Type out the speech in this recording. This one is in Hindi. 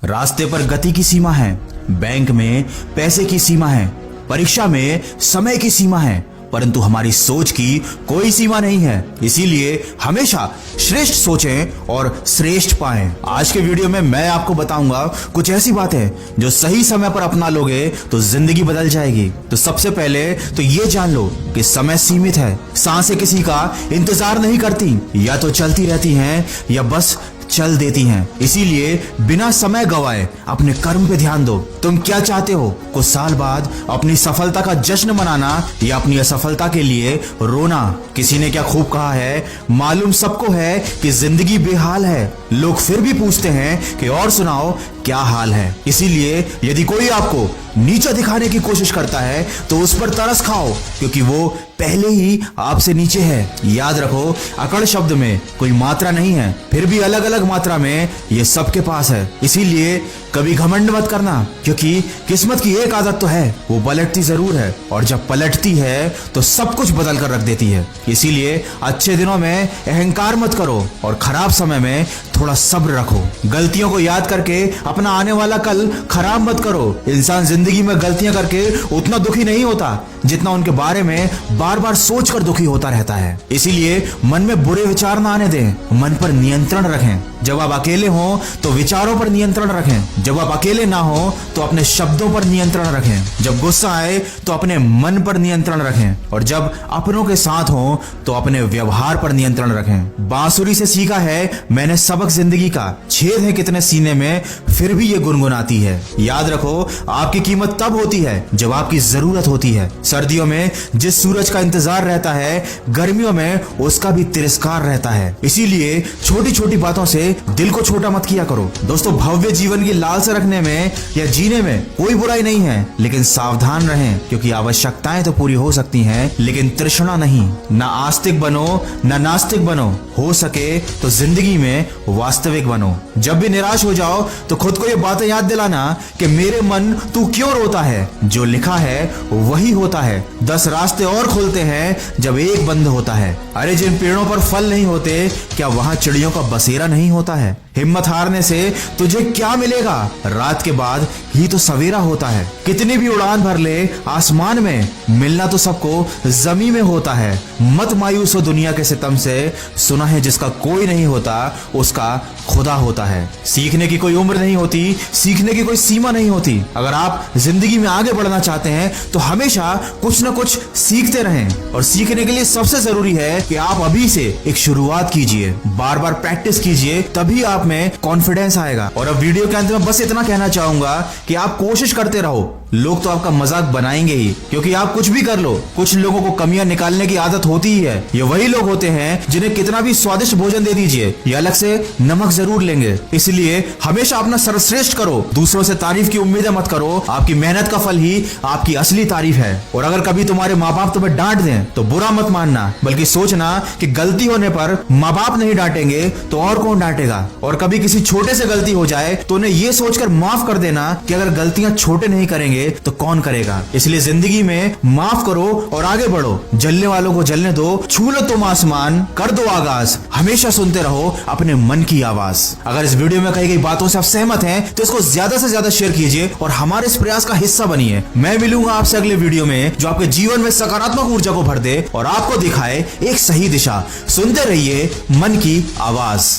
रास्ते पर गति की सीमा है, बैंक में पैसे की सीमा है, परीक्षा में समय की सीमा है, परंतु हमारी सोच की कोई सीमा नहीं है। इसीलिए हमेशा श्रेष्ठ सोचें और श्रेष्ठ पाएं। आज के वीडियो में मैं आपको बताऊंगा कुछ ऐसी बातें जो सही समय पर अपना लोगे तो जिंदगी बदल जाएगी। तो सबसे पहले तो ये जान लो कि समय सीमित है। सांसें किसी का इंतजार नहीं करती, या तो चलती रहती हैं या बस चल देती हैं। इसीलिए बिना समय गवाए अपने कर्म पे ध्यान दो। तुम क्या चाहते हो? कुछ साल बाद अपनी सफलता का जश्न मनाना या अपनी असफलता के लिए रोना? किसी ने क्या खूब कहा है, मालूम सबको है कि जिंदगी बेहाल है, लोग फिर भी पूछते हैं कि और सुनाओ क्या हाल है। इसीलिए यदि कोई आपको नीचा दिखाने की कोशिश करता है तो उस पर तरस खाओ, क्योंकि वो पहले ही आपसे नीचे है। याद रखो, अकड़ शब्द में कोई मात्रा नहीं है, फिर भी अलग अलग मात्रा में ये सबके पास है। इसीलिए कभी घमंड मत करना, क्योंकि किस्मत की एक आदत तो है, वो पलटती जरूर है, और जब पलटती है तो सब कुछ बदल कर रख देती है। इसीलिए अच्छे दिनों में अहंकार मत करो और खराब समय में थोड़ा सब्र रखो। गलतियों को याद करके अपना आने वाला कल खराब मत करो। इंसान जिंदगी में गलतियां करके उतना दुखी नहीं होता जितना उनके बारे में बार बार सोच कर दुखी होता रहता है। इसीलिए मन में बुरे विचार ना आने दें, मन पर नियंत्रण रखें। जब आप अकेले हो तो विचारों पर नियंत्रण रखें, जब आप अकेले ना हो तो अपने शब्दों पर नियंत्रण रखें, जब गुस्सा आए तो अपने मन पर नियंत्रण रखें, और जब अपनों के साथ हो तो अपने व्यवहार पर नियंत्रण रखें। बांसुरी से सीखा है मैंने सबक जिंदगी का, छेद है कितने सीने में फिर भी ये गुनगुनाती है। याद रखो, आपकी कीमत तब होती है जब आपकी जरूरत होती है। सर्दियों में जिस सूरज का इंतजार रहता है, गर्मियों में उसका भी तिरस्कार रहता है। इसीलिए छोटी छोटी बातों से दिल को छोटा मत किया करो। दोस्तों, भव्य जीवन की लालसा रखने में या जीने में कोई बुराई नहीं है, लेकिन सावधान रहें, क्योंकि आवश्यकताएं तो पूरी हो सकती हैं लेकिन तृष्णा नहीं। ना आस्तिक बनो ना नास्तिक बनो, हो सके तो जिंदगी में वास्तविक बनो। जब भी निराश हो जाओ तो खुद को ये बातें याद दिलाना कि मेरे मन तू क्यों रोता है, जो लिखा है वही होता है। 10 रास्ते और खुलते हैं जब एक बंद होता है। अरे जिन पेड़ों पर फल नहीं होते, क्या वहां चिड़ियों का बसेरा नहीं होता है? हिम्मत हारने से तुझे क्या मिलेगा, रात के बाद ही तो सवेरा होता है। कितनी भी उड़ान भर ले आसमान में, मिलना तो सबको जमीन में होता है। मत मायूस हो दुनिया के सितम से, सुना है जिसका कोई नहीं होता उसका खुदा होता है। सीखने की कोई उम्र नहीं होती, सीखने की कोई सीमा नहीं होती। अगर आप जिंदगी में आगे बढ़ना चाहते हैं तो हमेशा कुछ न कुछ सीखते रहें, और सीखने के लिए सबसे जरूरी है कि आप अभी से एक शुरुआत कीजिए, बार बार प्रैक्टिस कीजिए, तभी आप में कॉन्फिडेंस आएगा। और अब वीडियो के अंत में बस इतना कहना चाहूंगा कि आप कोशिश करते रहो। लोग तो आपका मजाक बनाएंगे ही, क्योंकि आप कुछ भी कर लो, कुछ लोगों को कमियां निकालने की आदत होती ही है। ये वही लोग होते हैं जिन्हें कितना भी स्वादिष्ट भोजन दे दीजिए, ये अलग से नमक जरूर लेंगे। इसलिए हमेशा अपना सर्वश्रेष्ठ करो, दूसरों से तारीफ की उम्मीदें मत करो। आपकी मेहनत का फल ही आपकी असली तारीफ है। और अगर कभी तुम्हारे माँ बाप तुम्हें डांट दें तो बुरा मत मानना, बल्कि सोचना कि गलती होने पर माँ बाप नहीं डांटेंगे तो और कौन डांटेगा। और कभी किसी छोटे से गलती हो जाए तो उन्हें ये सोचकर माफ कर देना कि अगर गलतियां छोटे नहीं करेंगे तो कौन करेगा। इसलिए जिंदगी में माफ करो और आगे बढ़ो। जलने वालों को जलने दो, छू लो तुम आसमान, कर दो आगाज, हमेशा सुनते रहो अपने मन की आवाज। अगर इस वीडियो में कही गई बातों से आप सहमत हैं तो इसको ज्यादा से ज्यादा शेयर कीजिए और हमारे इस प्रयास का हिस्सा बनिए। मैं मिलूंगा आपसे अगले वीडियो में, जो आपके जीवन में सकारात्मक ऊर्जा को भर दे और आपको दिखाए एक सही दिशा। सुनते रहिए मन की आवाज।